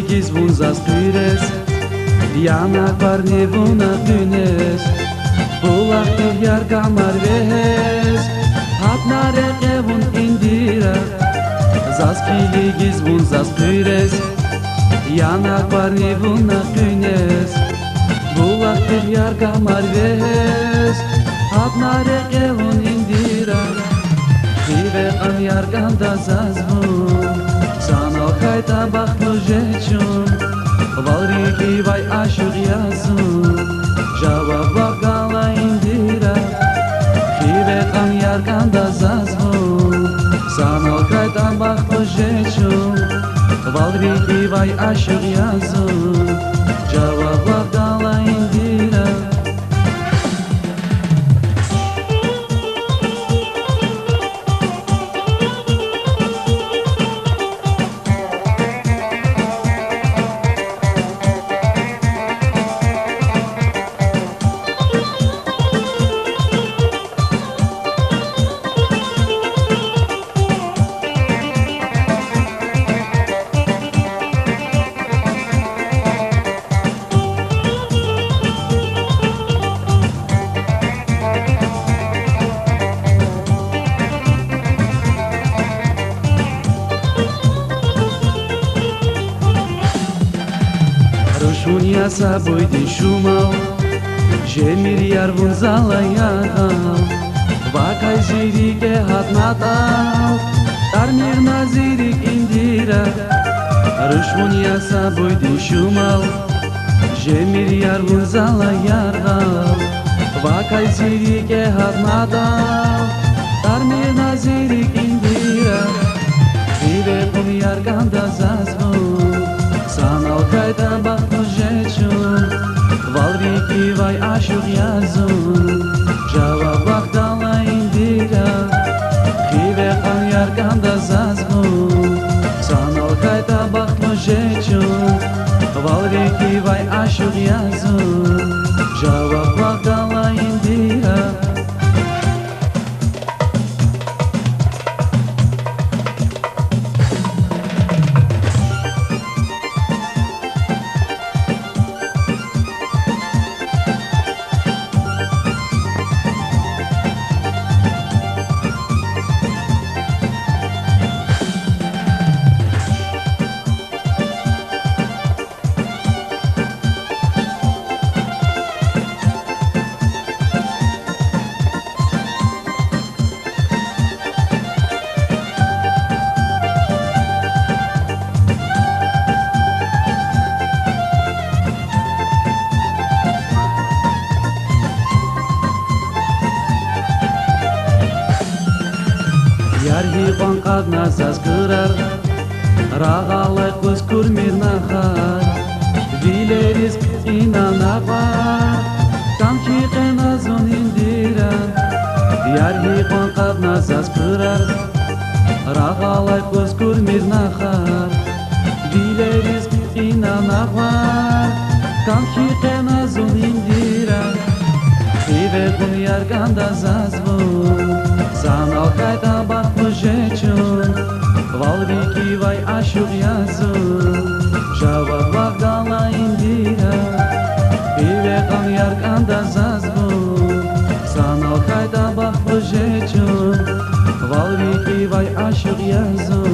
Zaspiligiz vunzas pires Diana parni vuna dünes Bulak yar kamar vehes Hatnare evun indira Zaspiligiz vunzas pires Diana parni vuna dünes Bulak yar kamar vehes Hatnare evun indira Vive an yar ganda zazvun Sana kayta baklo jechun Valriki vay aşık yazun Cevap bakala indira Vive an yar ganda zazvun Sana kayta baklo jechun Valriki vay aşık yazun Cevap bakala indira Rușunia sa boi din șumau Jemir iar vânzala iarau Vacai zirike hat natau Dar mirna zirik indira Rușunia sa boi din șumau Jemir iar vânzala iarau Vacai zirike hat natau Dar mirna zirik indira Vive cum iar ganda zazvun Sanal kayta baklo jechun Valriki vay aşık yazun Cevap baktala indira Hive kan yarganda zazvun Sanal kayta baklo jechun Valriki vay aşık yazun Cevap baktala indira Yarhi qankad nazaz kırar Rağalay kuz kurmir nahar Vileriz inanaqar Kamki qenazun indiran Yarhi qankad nazaz kırar Rağalay kuz kurmir nahar Vileriz inanaqar Kamki qenazun indiran Hive kun yarganda zazvun Sanal kayta baklo jechun Valriki vay aşık yazun Cevap bakdala indira Hive kan yarganda zazvun Sanal kayta baklo jechun Valriki vay aşık yazun